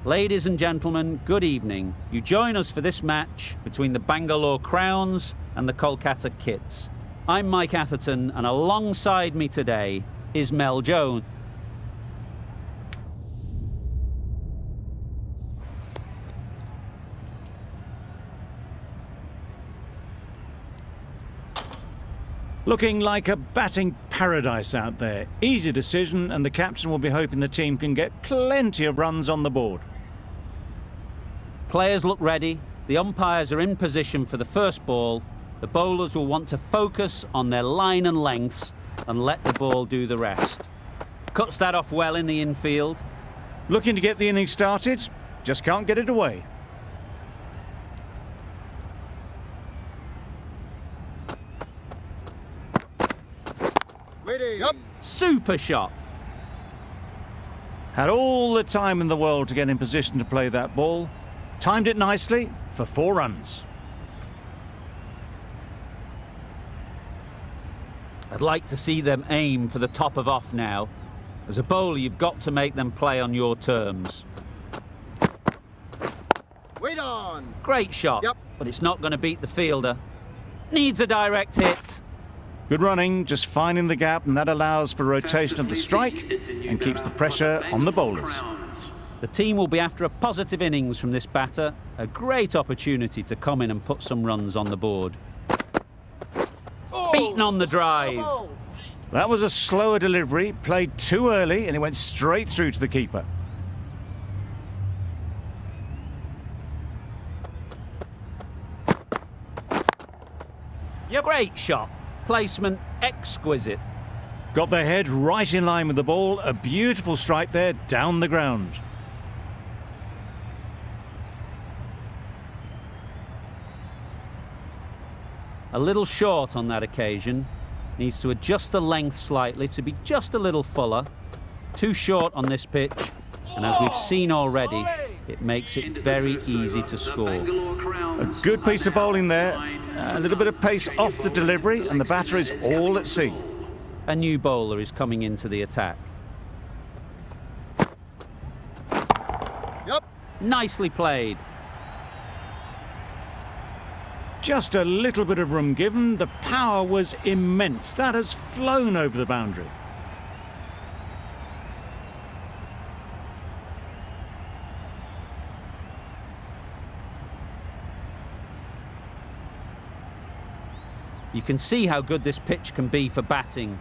Ladies and gentlemen, good evening. You join us for this match between the Bangalore Crowns and the Kolkata Kits. I'm Mike Atherton, and alongside me today is Mel Jones. Looking like a batting paradise out there. Easy decision, and the captain will be hoping the team can get plenty of runs on the board. Players look ready. The umpires are in position for the first ball. The bowlers will want to focus on their line and lengths and let the ball do the rest. Cuts that off well in the infield. Looking to get the innings started, just can't get it away. Yep. Super shot. Had all the time in the world to get in position to play that ball. Timed it nicely for 4 runs. I'd like to see them aim for the top of off now. As a bowler, you've got to make them play on your terms. Wait on. Great shot, but it's not going to beat the fielder. Needs a direct hit. Good running, just finding the gap, and that allows for rotation of the strike and keeps the pressure on the bowlers. The team will be after a positive innings from this batter. A great opportunity to come in and put some runs on the board. Beaten on the drive. That was a slower delivery, played too early, and it went straight through to the keeper. Great shot. Placement exquisite. Got their head right in line with the ball. A beautiful strike there, down the ground. A little short on that occasion. Needs to adjust the length slightly to be just a little fuller. Too short on this pitch, and as we've seen already, it makes it very easy to score. A good piece of bowling there. A little bit of pace off the delivery, and the batter is all at sea. A new bowler is coming into the attack. Nicely played. Just a little bit of room given. The power was immense. That has flown over the boundary. You can see how good this pitch can be for batting.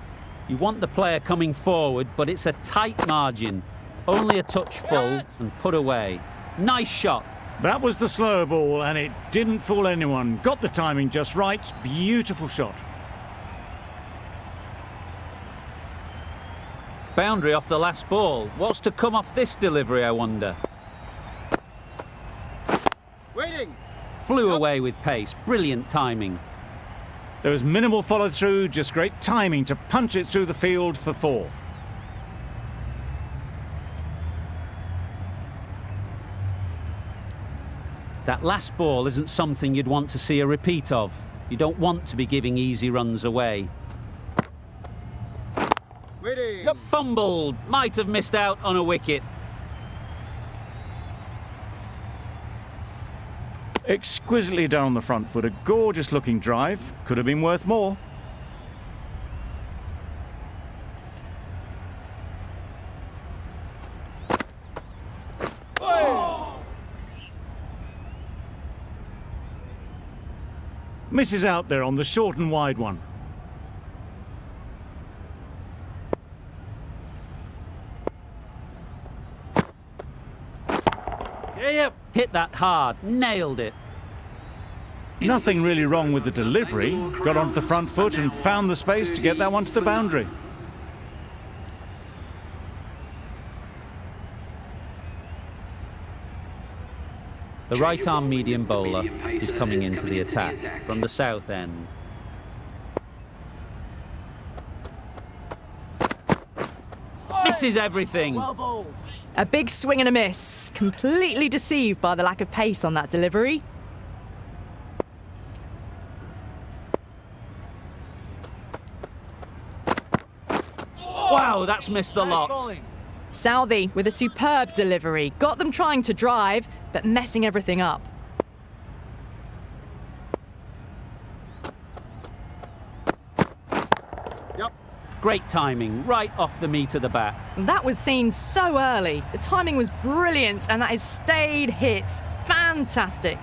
You want the player coming forward, but it's a tight margin. Only a touch full and put away. Nice shot. That was the slower ball, and it didn't fool anyone. Got the timing just right. Beautiful shot. Boundary off the last ball. What's to come off this delivery, I wonder? Waiting. Flew away with pace. Brilliant timing. There was minimal follow-through, just great timing to punch it through the field for 4. That last ball isn't something you'd want to see a repeat of. You don't want to be giving easy runs away. Waiting. Fumbled. Might have missed out on a wicket. Exquisitely done on the front foot. A gorgeous looking drive. Could have been worth more. Misses out there on the short and wide one. Hit that hard. Nailed it. Nothing really wrong with the delivery. Got onto the front foot and found the space to get that one to the boundary. The right-arm medium bowler is coming into the attack from the south end. Misses everything. A big swing and a miss. Completely deceived by the lack of pace on that delivery. Wow, that's missed the lot. Southey with a superb delivery. Got them trying to drive, but messing everything up. Yep. Great timing, right off the meat of the bat. That was seen so early. The timing was brilliant, and that has stayed hit. Fantastic.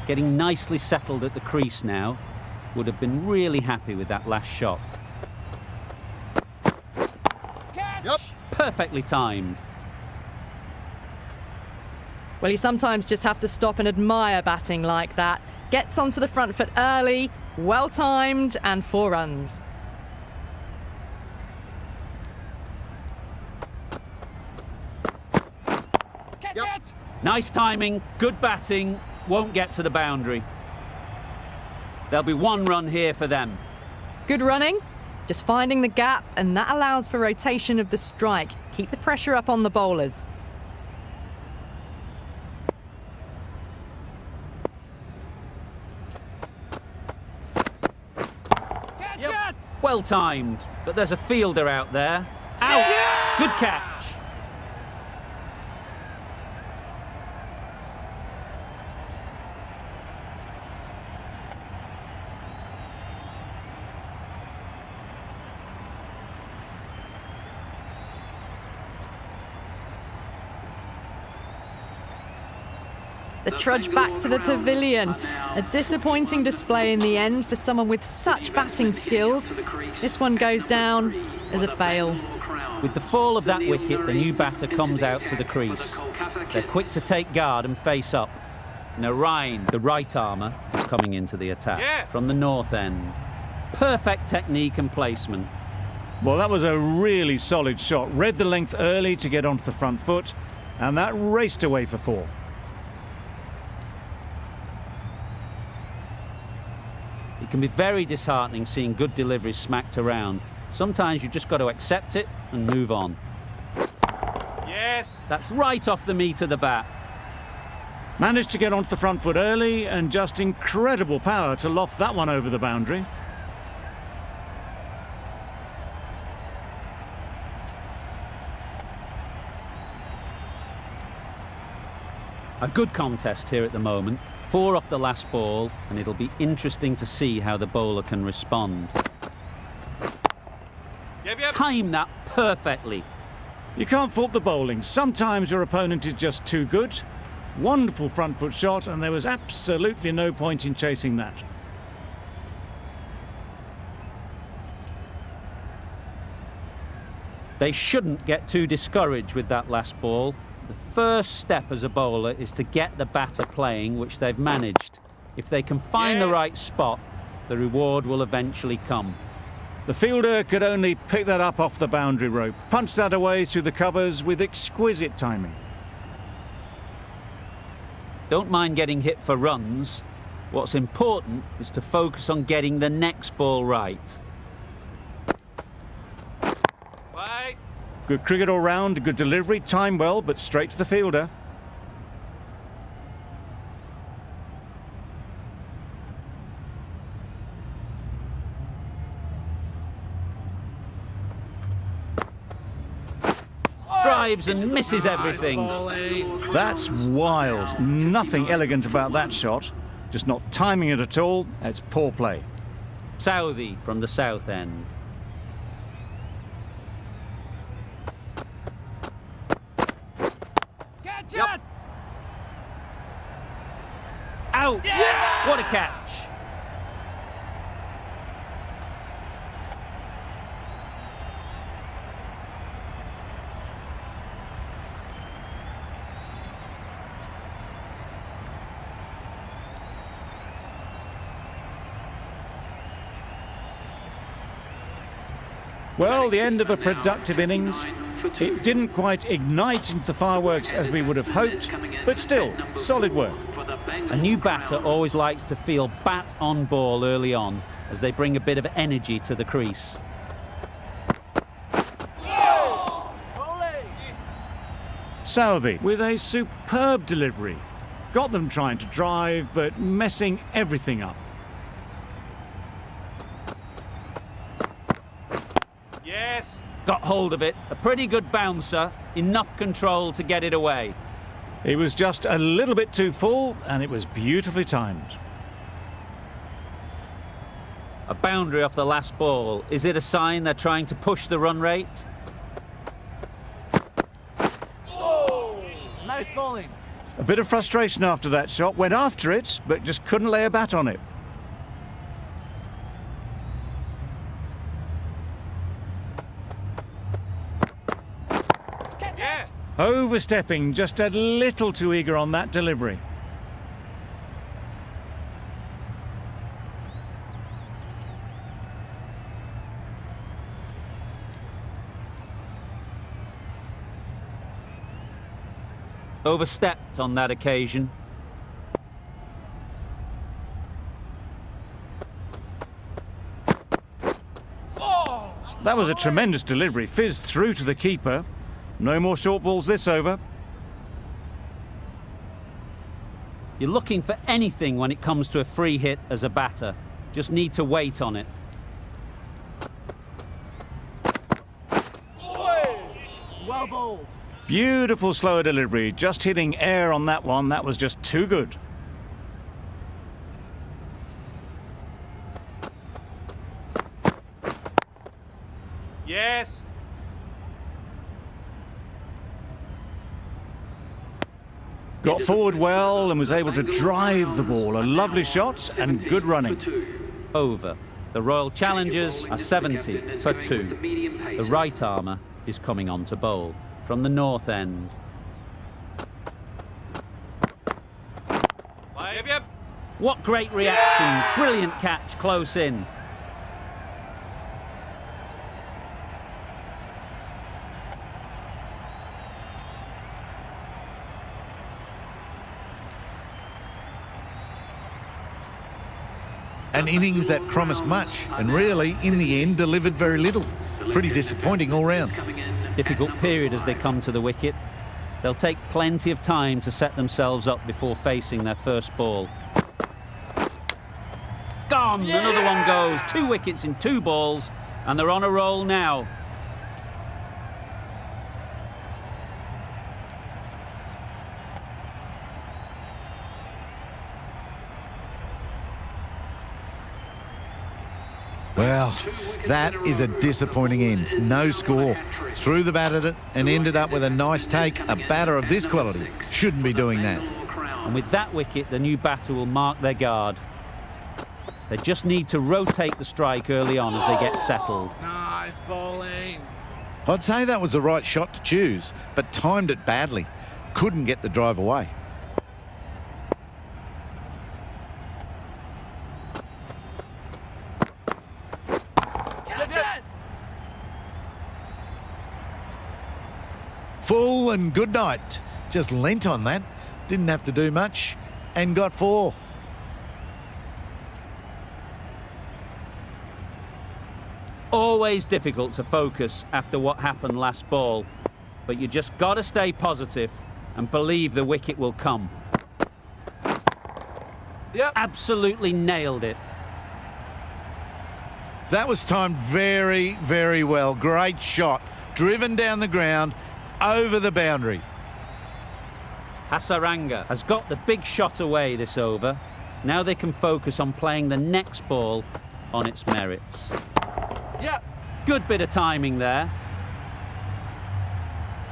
Getting nicely settled at the crease now. Would have been really happy with that last shot. Yep. Perfectly timed. Well, you sometimes just have to stop and admire batting like that. Gets onto the front foot early, well timed, and 4 runs. Yep. Nice timing, good batting, won't get to the boundary. There'll be 1 run here for them. Good running, just finding the gap, and that allows for rotation of the strike. Keep the pressure up on the bowlers. Yep. Well timed, but there's a fielder out there. Out! Good catch. The trudge back to the pavilion. A disappointing display in the end for someone with such batting skills. This one goes down as a fail. With the fall of that wicket, the new batter comes out to the crease. They're quick to take guard and face up. Narayan, the right armour, is coming into the attack from the north end. Perfect technique and placement. Well, that was a really solid shot. Read the length early to get onto the front foot, and that raced away for 4. It can be very disheartening seeing good deliveries smacked around. Sometimes you just got to accept it and move on. Yes. That's right off the meat of the bat. Managed to get onto the front foot early, and just incredible power to loft that one over the boundary. A good contest here at the moment. 4 off the last ball, and it'll be interesting to see how the bowler can respond. Yep. Time that perfectly. You can't fault the bowling. Sometimes your opponent is just too good. Wonderful front foot shot, and there was absolutely no point in chasing that. They shouldn't get too discouraged with that last ball. The first step as a bowler is to get the batter playing, which they've managed. If they can find the right spot, the reward will eventually come. The fielder could only pick that up off the boundary rope, punch that away through the covers with exquisite timing. Don't mind getting hit for runs. What's important is to focus on getting the next ball right. Right. Good cricket all round, good delivery, timed well, but straight to the fielder. Drives and misses everything. That's wild. Nothing elegant about that shot. Just not timing it at all. It's poor play. Southey from the south end. Catch Yep. it. Out! Yeah! What a catch! Well, the end of a productive innings. It didn't quite ignite into the fireworks as we would have hoped, but still, solid work. A new batter always likes to feel bat on ball early on, as they bring a bit of energy to the crease. Southey with a superb delivery. Got them trying to drive, but messing everything up. Yes. Got hold of it. A pretty good bouncer. Enough control to get it away. It was just a little bit too full, and it was beautifully timed. A boundary off the last ball. Is it a sign they're trying to push the run rate? Oh, nice bowling. A bit of frustration after that shot. Went after it, but just couldn't lay a bat on it. Catch it. Overstepping, just a little too eager on that delivery. Overstepped on that occasion. Oh. That was a tremendous delivery. Fizzed through to the keeper. No more short balls this over. You're looking for anything when it comes to a free hit as a batter. Just need to wait on it. Well bowled. Beautiful slower delivery. Just hitting air on that one. That was just too good. Yes. Got forward well and was able to drive the ball. A lovely shot and good running. Over. The Royal Challengers are 70 for 2. The right armour is coming on to bowl from the north end. Yep. What great reactions. Brilliant catch close in. An innings that promised much and really, in the end, delivered very little. Pretty disappointing all round. Difficult period as they come to the wicket. They'll take plenty of time to set themselves up before facing their first ball. Gone! Another one goes. 2 wickets in 2 balls, and they're on a roll now. Well, that is a disappointing end. No score. Threw the bat at it and ended up with a nice take. A batter of this quality shouldn't be doing that. And with that wicket, the new batter will mark their guard. They just need to rotate the strike early on as they get settled. Nice bowling. I'd say that was the right shot to choose, but timed it badly. Couldn't get the drive away. Catch it. Full and good night. Just leant on that. Didn't have to do much and got 4. Always difficult to focus after what happened last ball, but you just got to stay positive and believe the wicket will come. Yep. Absolutely nailed it. That was timed very, very well. Great shot. Driven down the ground, over the boundary. Hasaranga has got the big shot away this over. Now they can focus on playing the next ball on its merits. Yep. Good bit of timing there.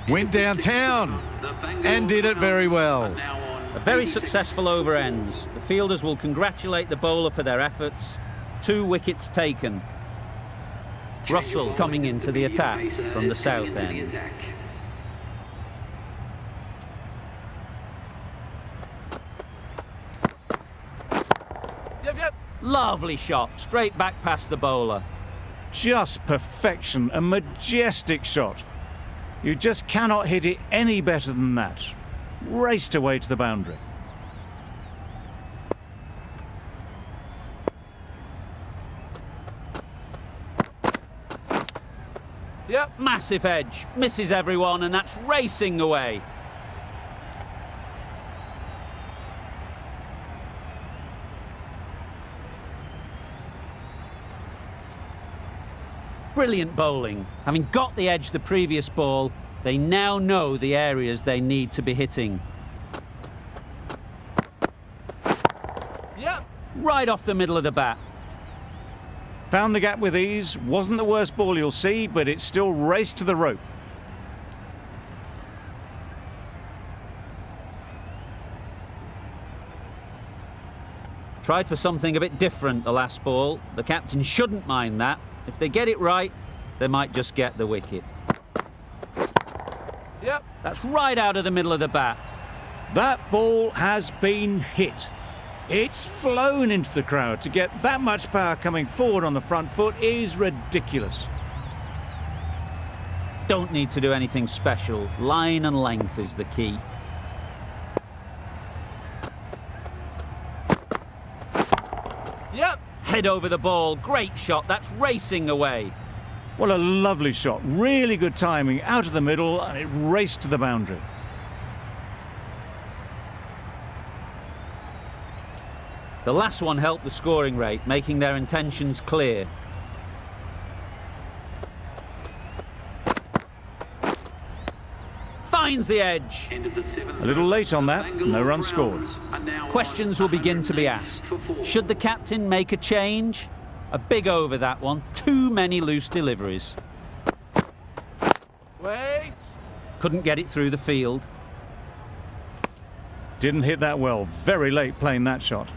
Went downtown and did it very well. A very successful over ends. The fielders will congratulate the bowler for their efforts. 2 wickets taken. Russell coming into the attack from the south end. Yep. Lovely shot, straight back past the bowler. Just perfection, a majestic shot. You just cannot hit it any better than that. Raced away to the boundary. Yep. Massive edge, misses everyone, and that's racing away. Brilliant bowling. Having got the edge the previous ball, they now know the areas they need to be hitting. Yep. Right off the middle of the bat. Found the gap with ease. Wasn't the worst ball you'll see, but it still raced to the rope. Tried for something a bit different the last ball. The captain shouldn't mind that. If they get it right, they might just get the wicket. Yep. That's right out of the middle of the bat. That ball has been hit. It's flown into the crowd. To get that much power coming forward on the front foot is ridiculous. Don't need to do anything special. Line and length is the key. Yep. Head over the ball. Great shot. That's racing away. What a lovely shot. Really good timing out of the middle, and it raced to the boundary. The last one helped the scoring rate, making their intentions clear. Finds the edge. A little late on that, no run scored. Questions will begin to be asked. Should the captain make a change? A big over that one. Too many loose deliveries. Wait. Couldn't get it through the field. Didn't hit that well. Very late playing that shot.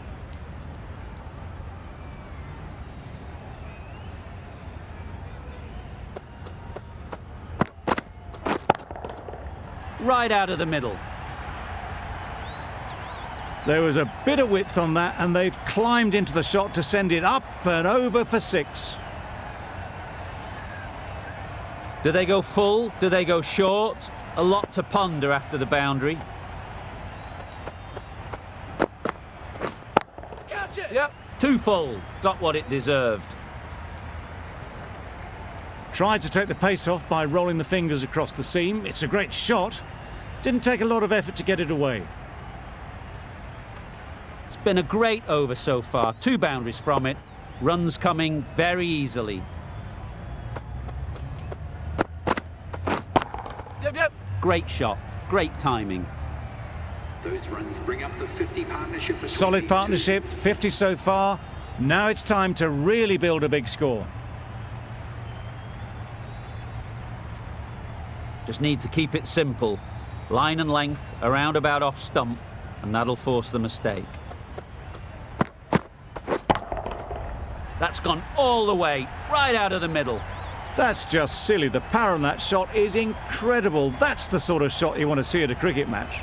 Right out of the middle. There was a bit of width on that, and they've climbed into the shot to send it up and over for 6. Do they go full? Do they go short? A lot to ponder after the boundary. Catch it. Yep. Too full. Got what it deserved. Tried to take the pace off by rolling the fingers across the seam. It's a great shot. Didn't take a lot of effort to get it away. It's been a great over so far. 2 boundaries from it. Runs coming very easily. Yep. Great shot. Great timing. Those runs bring up the 50 partnership. Solid partnership, 50 so far. Now it's time to really build a big score. Just need to keep it simple. Line and length, around about off stump, and that'll force the mistake. That's gone all the way, right out of the middle. That's just silly. The power on that shot is incredible. That's the sort of shot you want to see at a cricket match.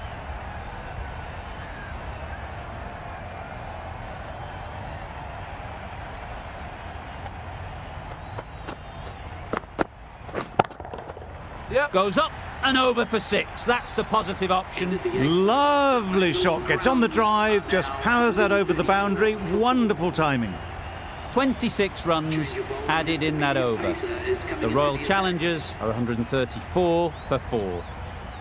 Yep. Goes up and over for 6. That's the positive option. Lovely shot. Gets on the drive, just powers that over the boundary. Wonderful timing. 26 runs added in that over. The Royal Challengers are 134 for 4.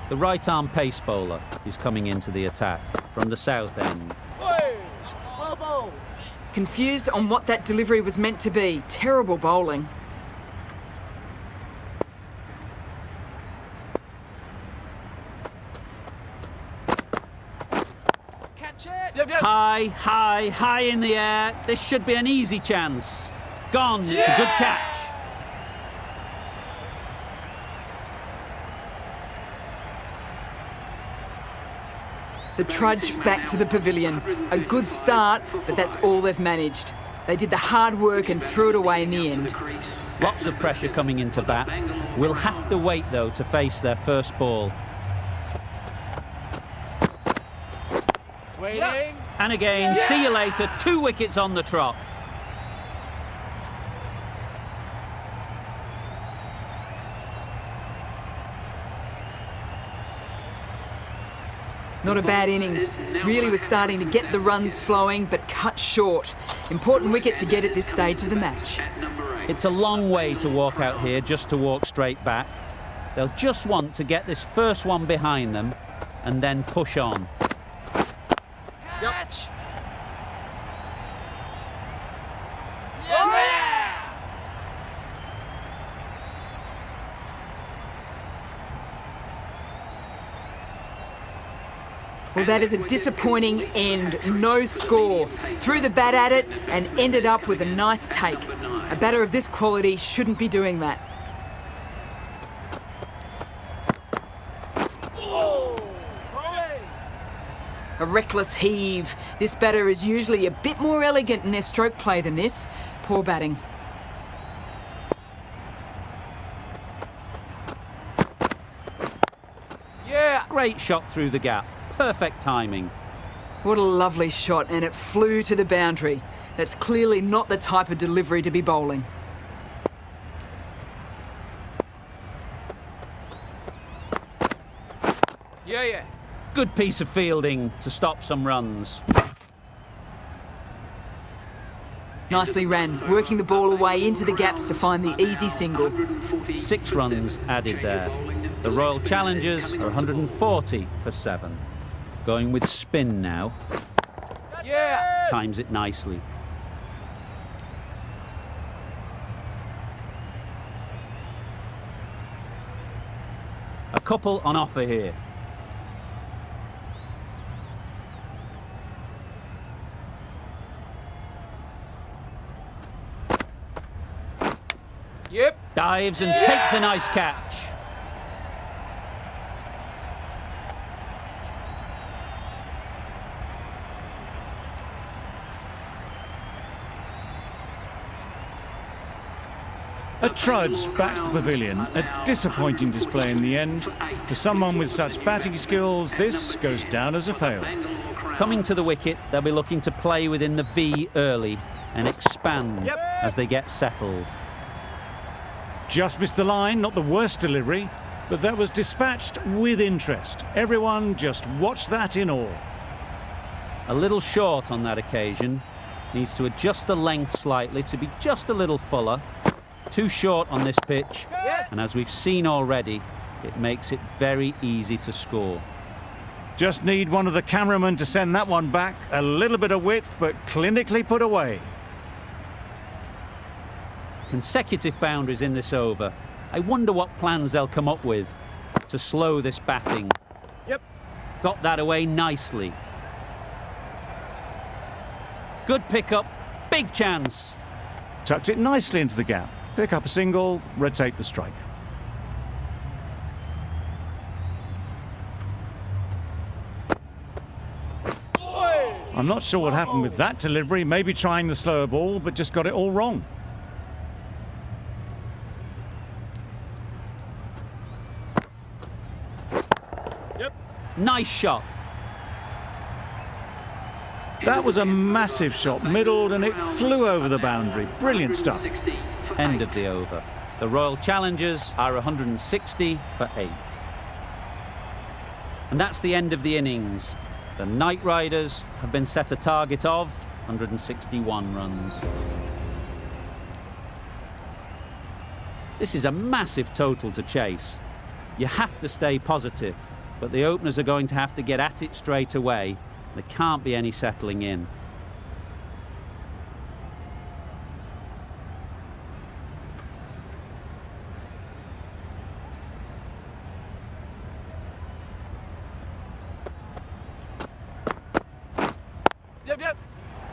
The right-arm pace bowler is coming into the attack from the south end. Well bowled. Confused on what that delivery was meant to be. Terrible bowling. Catch it. Yep. High, high, high in the air. This should be an easy chance. Gone. It's a good catch. The trudge back to the pavilion. A good start, but that's all they've managed. They did the hard work and threw it away in the end. Lots of pressure coming into bat. We'll have to wait, though, to face their first ball. Waiting. And again, see you later. 2 wickets on the trot. Not a bad innings. Really was starting to get the runs flowing, but cut short. Important wicket to get at this stage of the match. It's a long way to walk out here just to walk straight back. They'll just want to get this first one behind them and then push on. Catch. Yeah. Well, that is a disappointing end. No score. Threw the bat at it and ended up with a nice take. A batter of this quality shouldn't be doing that. A reckless heave. This batter is usually a bit more elegant in their stroke play than this. Poor batting. Yeah. Great shot through the gap. Perfect timing. What a lovely shot, and it flew to the boundary. That's clearly not the type of delivery to be bowling. Yeah. Good piece of fielding to stop some runs. Nicely ran, working the ball away into the gaps to find the easy single. 6 runs added there. The Royal Challengers are 140 for 7. Going with spin now. Yeah. Times it nicely. A couple on offer here. Yep. Dives and takes a nice catch. A trudge back to the pavilion. A disappointing display in the end. For someone with such batting skills, this goes down as a fail. Coming to the wicket, they'll be looking to play within the V early and expand as they get settled. Just missed the line, not the worst delivery, but that was dispatched with interest. Everyone just watched that in awe. A little short on that occasion. Needs to adjust the length slightly to be just a little fuller. Too short on this pitch, and as we've seen already, it makes it very easy to score. Just need one of the cameramen to send that one back. A little bit of width, but clinically put away. Consecutive boundaries in this over. I wonder what plans they'll come up with to slow this batting. Yep. Got that away nicely. Good pickup, big chance. Tucked it nicely into the gap. Pick up a single, rotate the strike. I'm not sure what happened with that delivery. Maybe trying the slower ball, but just got it all wrong. Nice shot. That was a massive shot, middled, and it flew over the boundary. Brilliant stuff. End of the over. The Royal Challengers are 160 for 8. And that's the end of the innings. The Knightriders have been set a target of 161 runs. This is a massive total to chase. You have to stay positive, but the openers are going to have to get at it straight away. There can't be any settling in. Yep.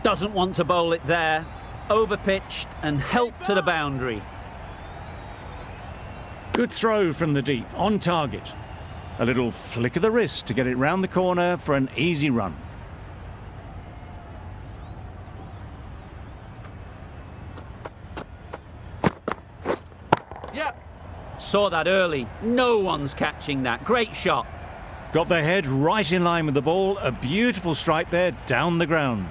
Doesn't want to bowl it there. Overpitched and helped to the boundary. Good throw from the deep, on target. A little flick of the wrist to get it round the corner for an easy run. Yep. Saw that early. No one's catching that. Great shot. Got their head right in line with the ball. A beautiful strike there down the ground.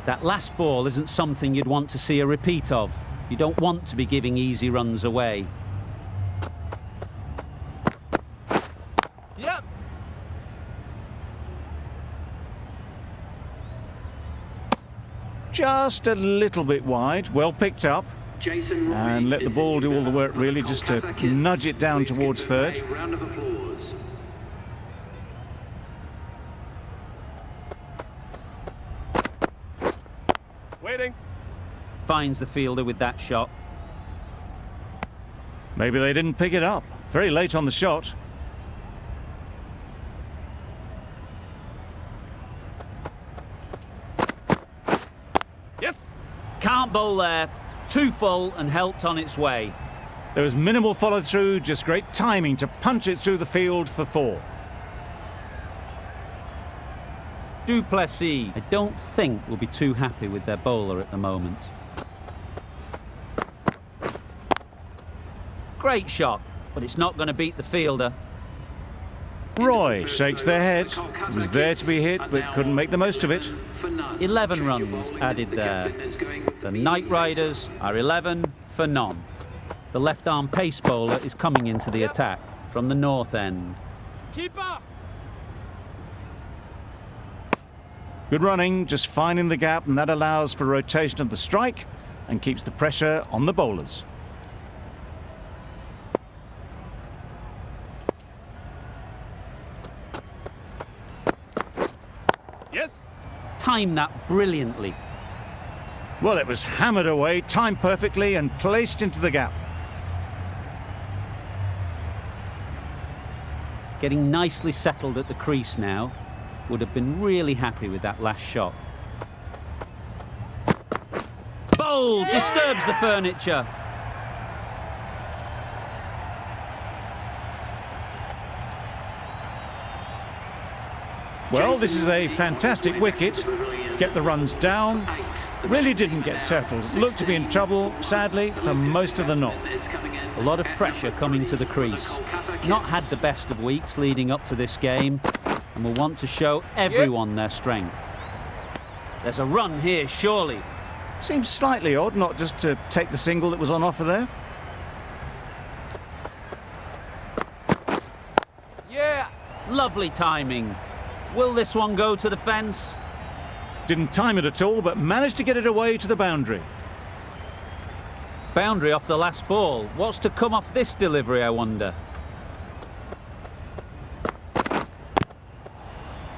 That last ball isn't something you'd want to see a repeat of. You don't want to be giving easy runs away. Yep. Just a little bit wide. Well picked up. And let the ball do all the work, really, just to nudge it down towards third. Round of applause. Waiting. Finds the fielder with that shot. Maybe they didn't pick it up. Very late on the shot. Yes. Can't bowl there. Too full and helped on its way. There was minimal follow-through, just great timing to punch it through the field for 4. Duplessis, I don't think will be too happy with their bowler at the moment. Great shot, but it's not going to beat the fielder. Roy shakes their head. It was there to be hit, but couldn't make the most of it. 11 runs added there. The Knightriders are 11 for none. The left-arm pace bowler is coming into the attack from the north end. Keeper. Good running, just finding the gap, and that allows for rotation of the strike and keeps the pressure on the bowlers. Yes. Timed that brilliantly. Well, it was hammered away, timed perfectly and placed into the gap. Getting nicely settled at the crease now. Would have been really happy with that last shot. Bowl disturbs the furniture. Well, this is a fantastic wicket. Kept the runs down. Really didn't get settled. Looked to be in trouble, sadly, for most of the knock. A lot of pressure coming to the crease. Not had the best of weeks leading up to this game and will want to show everyone their strength. There's a run here, surely. Seems slightly odd not just to take the single that was on offer there. Yeah. Lovely timing. Will this one go to the fence? Didn't time it at all, but managed to get it away to the boundary. Boundary off the last ball. What's to come off this delivery, I wonder?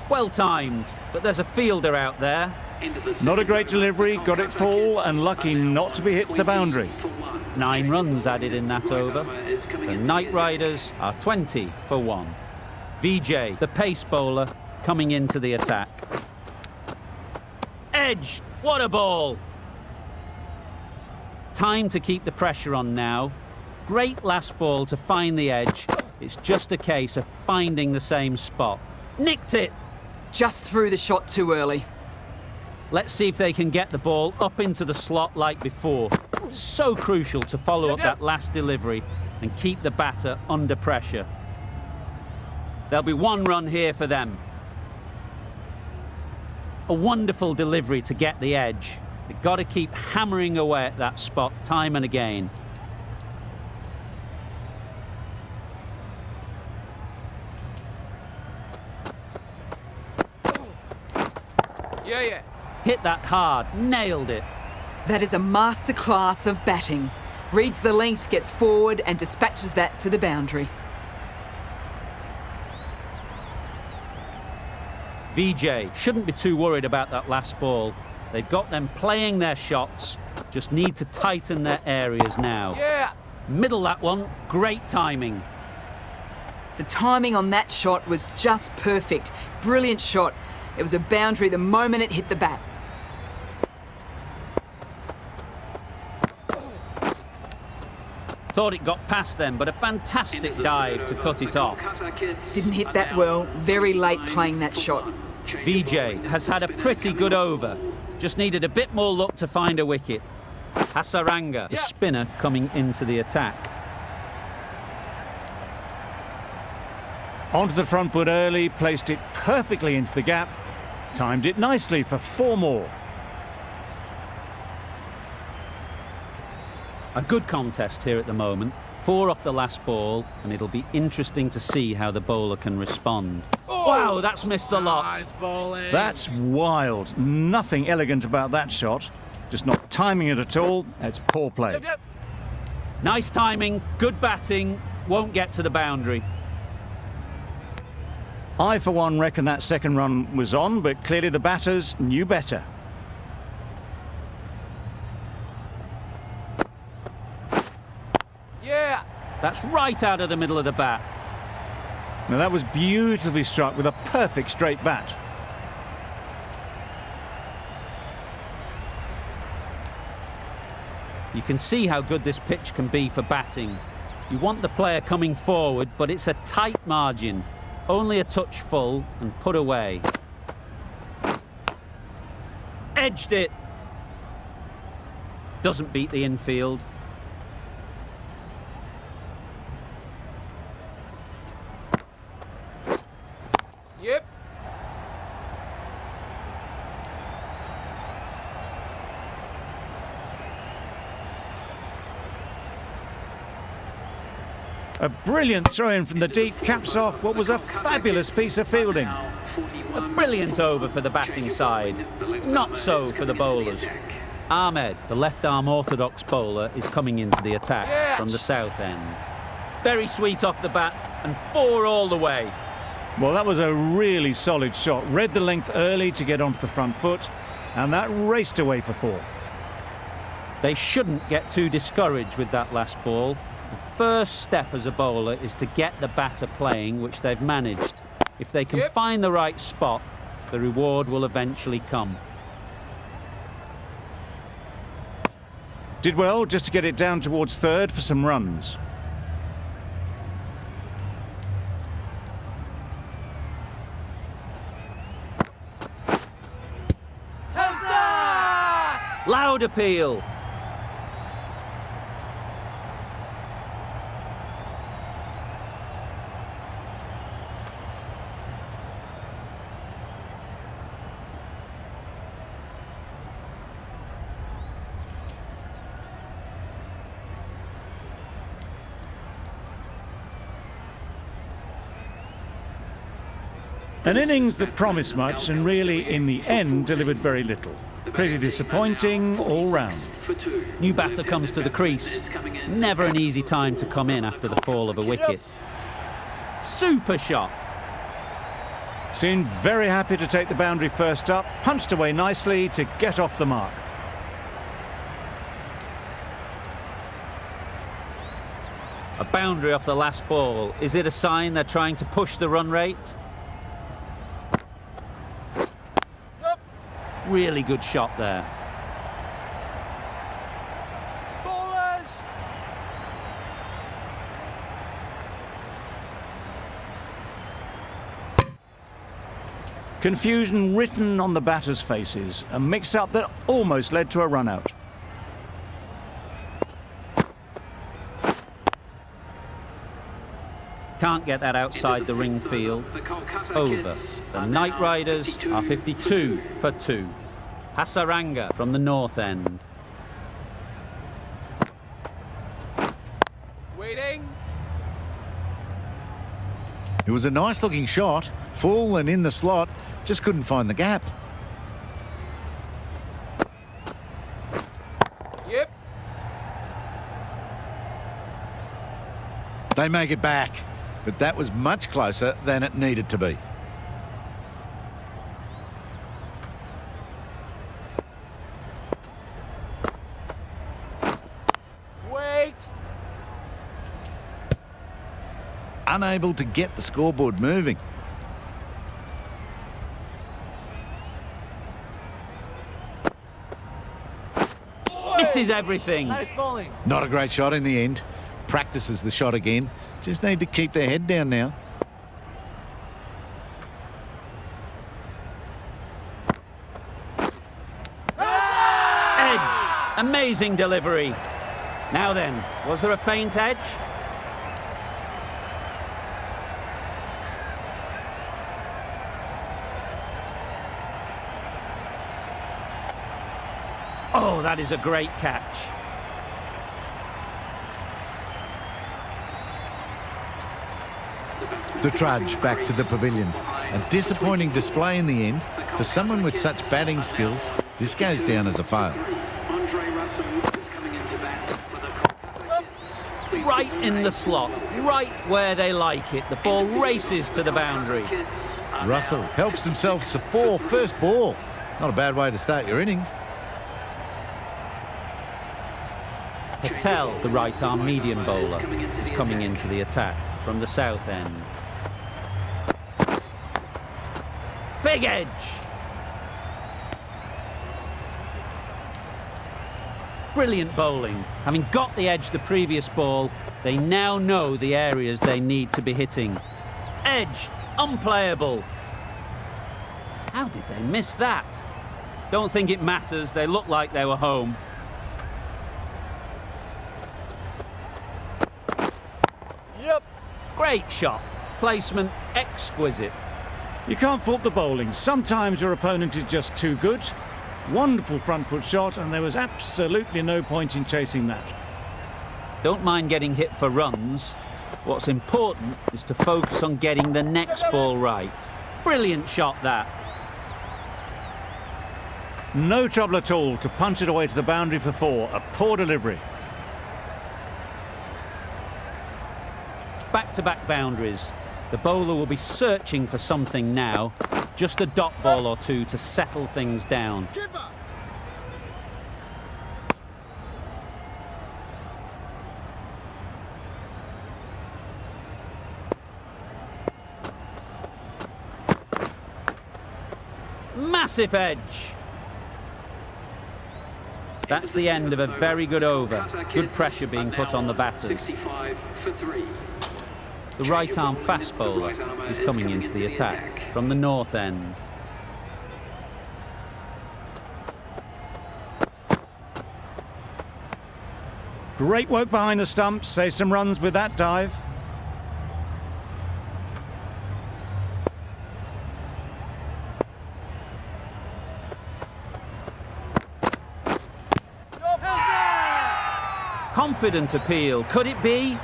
Well timed, but there's a fielder out there. Not a great delivery, got it full and lucky not to be hit to the boundary. 9 runs added in that over. The Knightriders are 20 for 1. VJ, the pace bowler, coming into the attack. Edge! What a ball! Time to keep the pressure on now. Great last ball to find the edge. It's just a case of finding the same spot. Nicked it! Just threw the shot too early. Let's see if they can get the ball up into the slot like before. So crucial to follow up that last delivery and keep the batter under pressure. There'll be 1 run here for them. A wonderful delivery to get the edge. They've got to keep hammering away at that spot time and again. Yeah. Hit that hard, nailed it. That is a masterclass of batting. Reads the length, gets forward and dispatches that to the boundary. VJ shouldn't be too worried about that last ball. They've got them playing their shots, just need to tighten their areas now. Yeah. Middle that one, great timing. The timing on that shot was just perfect. Brilliant shot. It was a boundary the moment it hit the bat. Thought it got past them, but a fantastic dive to cut it off. Didn't hit that well. Very late playing that shot. VJ has had a pretty good over. Just needed a bit more luck to find a wicket. Hasaranga, the spinner, coming into the attack. Onto the front foot early, placed it perfectly into the gap. Timed it nicely for 4 more. A good contest here at the moment. 4 off the last ball, and it'll be interesting to see how the bowler can respond. Wow, that's missed the lot. Nice bowling. That's wild. Nothing elegant about that shot. Just not timing it at all. It's poor play. Yep. Nice timing, good batting, won't get to the boundary. I, for one, reckon that second run was on, but clearly the batters knew better. Yeah. That's right out of the middle of the bat. Now that was beautifully struck with a perfect straight bat. You can see how good this pitch can be for batting. You want the player coming forward, but it's a tight margin. Only a touch full and put away. Edged it. Doesn't beat the infield. Yep. A brilliant throw-in from the deep caps off what was a fabulous piece of fielding. A brilliant over for the batting side. Not so for the bowlers. Ahmed, the left-arm orthodox bowler, is coming into the attack from the south end. Very sweet off the bat and 4 all the way. Well, that was a really solid shot. Read the length early to get onto the front foot, and that raced away for 4. They shouldn't get too discouraged with that last ball. The first step as a bowler is to get the batter playing, which they've managed. If they can find the right spot, the reward will eventually come. Did well just to get it down towards third for some runs. How's that? Loud appeal. An innings that promised much and really, in the end, delivered very little. Pretty disappointing all round. New batter comes to the crease. Never an easy time to come in after the fall of a wicket. Super shot. Seemed very happy to take the boundary first up, punched away nicely to get off the mark. A boundary off the last ball. Is it a sign they're trying to push the run rate? Really good shot there. Bowlers! Confusion written on the batters' faces, a mix-up that almost led to a run-out. Can't get that outside the ring field. Over. The Knightriders are 52 for 2. Hasaranga from the north end. Waiting. It was a nice-looking shot, full and in the slot, just couldn't find the gap. Yep. They make it back, but that was much closer than it needed to be. Wait. Unable to get the scoreboard moving. Misses everything. Nice bowling. Not a great shot in the end. Practices the shot again. Just need to keep their head down now. Edge. Amazing delivery. Now then, was there a faint edge? Oh, that is a great catch. The trudge back to the pavilion. A disappointing display in the end. For someone with such batting skills, this goes down as a fail. Right in the slot, right where they like it. The ball races to the boundary. Russell helps himself to 4 first ball. Not a bad way to start your innings. Patel, the right-arm medium bowler, is coming into the attack from the south end. Big edge! Brilliant bowling. Having got the edge the previous ball, they now know the areas they need to be hitting. Edged, unplayable. How did they miss that? Don't think it matters, they look like they were home. Yep. Great shot. Placement exquisite. You can't fault the bowling. Sometimes your opponent is just too good. Wonderful front foot shot, and there was absolutely no point in chasing that. Don't mind getting hit for runs. What's important is to focus on getting the next ball right. Brilliant shot, that. No trouble at all to punch it away to the boundary for 4. A poor delivery. Back-to-back boundaries. The bowler will be searching for something now. Just a dot ball or two to settle things down. Massive edge. That's the end of a very good over. Good pressure being put on the batters. The right-arm fast bowler is coming into the attack from the north end. Great work behind the stumps. Save some runs with that dive. Confident appeal. Could it be?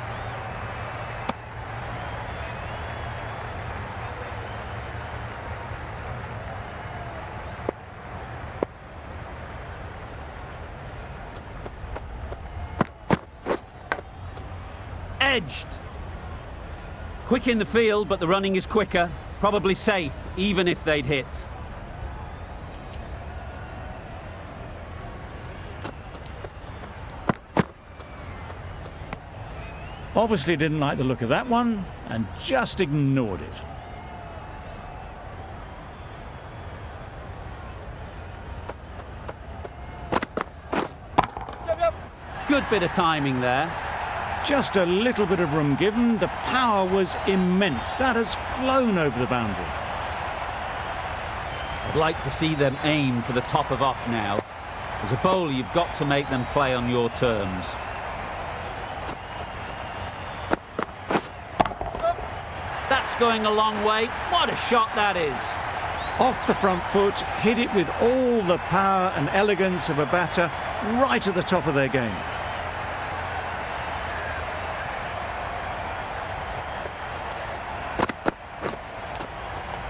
Edged. Quick in the field, but the running is quicker. Probably safe, even if they'd hit. Obviously didn't like the look of that one and just ignored it. Good bit of timing there. Just a little bit of room given. The power was immense. That has flown over the boundary. I'd like to see them aim for the top of off now. As a bowler, you've got to make them play on your terms. That's going a long way. What a shot that is. Off the front foot, hit it with all the power and elegance of a batter right at the top of their game.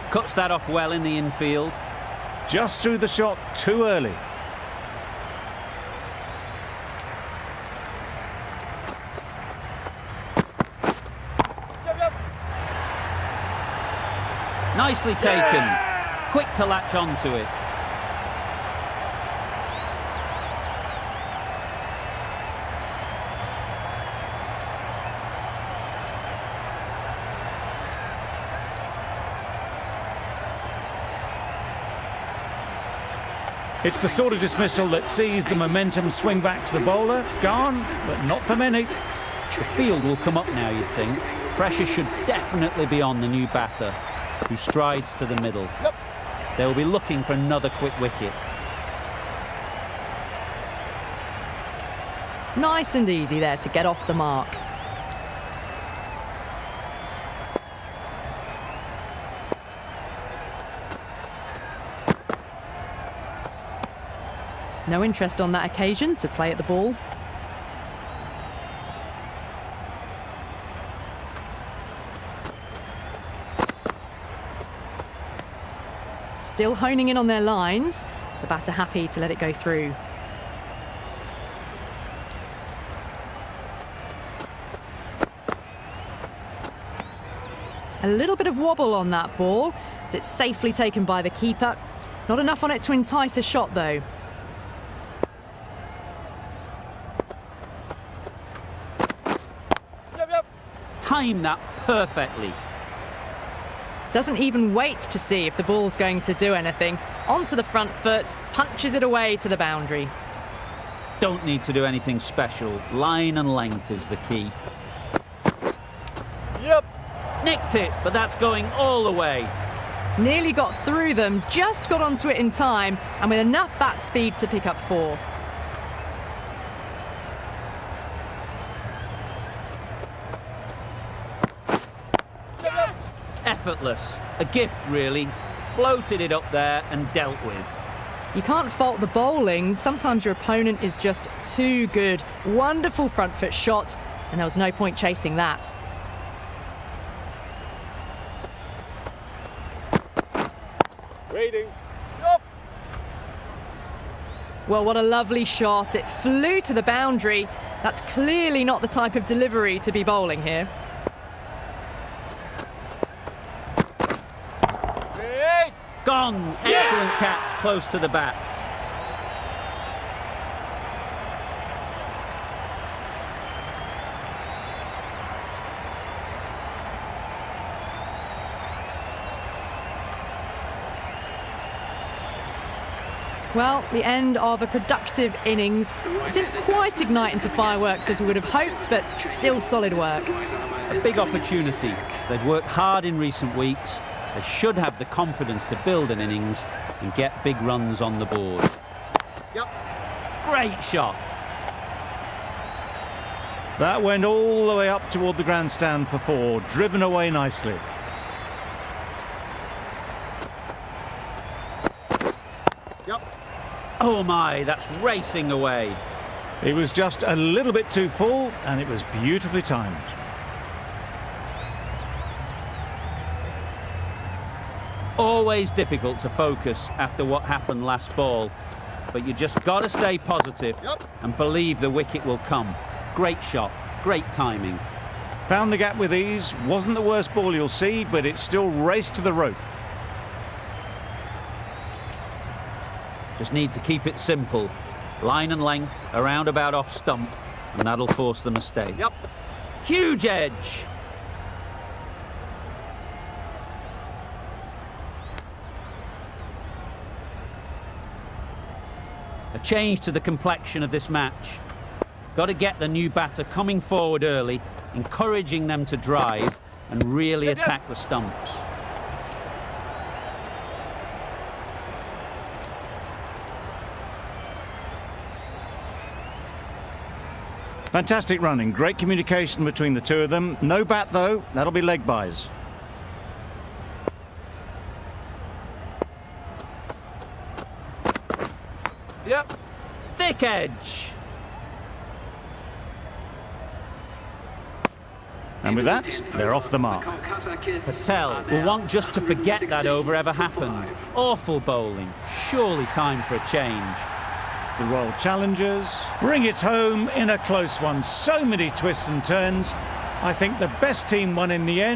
Cuts that off well in the infield. Just threw the shot too early. Nicely taken. Quick to latch onto it. It's the sort of dismissal that sees the momentum swing back to the bowler. Gone, but not for many. The field will come up now, you'd think. Pressure should definitely be on the new batter, who strides to the middle. They'll be looking for another quick wicket. Nice and easy there to get off the mark. No interest on that occasion to play at the ball. Still honing in on their lines. The batter happy to let it go through. A little bit of wobble on that ball. It's safely taken by the keeper. Not enough on it to entice a shot though. timed that perfectly. Doesn't even wait to see if the ball's going to do anything. Onto the front foot, punches it away to the boundary. Don't need to do anything special. Line and length is the key. Yep. Nicked it, but that's going all the way. Nearly got through them, just got onto it in time, and with enough bat speed to pick up 4. Effortless. A gift, really. Floated it up there and dealt with. You can't fault the bowling. Sometimes your opponent is just too good. Wonderful front foot shot, and there was no point chasing that. Waiting. Yup. Well, what a lovely shot. It flew to the boundary. That's clearly not the type of delivery to be bowling here. Wait. Gone. Excellent catch, close to the bat. Well, the end of a productive innings. It didn't quite ignite into fireworks as we would have hoped, but still solid work. A big opportunity. They've worked hard in recent weeks. They should have the confidence to build an innings and get big runs on the board. Yep. Great shot. That went all the way up toward the grandstand for 4, driven away nicely. Yep. Oh my, that's racing away. It was just a little bit too full, and it was beautifully timed. Always difficult to focus after what happened last ball, but you just got to stay positive and believe the wicket will come. Great shot, great timing. Found the gap with ease. Wasn't the worst ball you'll see, but it still raced to the rope. Just need to keep it simple. Line and length, around about off stump, and that'll force the mistake. Yep. Huge edge. A change to the complexion of this match. Got to get the new batter coming forward early, encouraging them to drive and really attack the stumps. Fantastic running, great communication between the two of them. No bat though, that'll be leg byes. Yep. Thick edge. And with that, they're off the mark. Patel will want just to forget that over ever happened. Awful bowling. Surely time for a change. The Royal Challengers bring it home in a close one. So many twists and turns. I think the best team won in the end.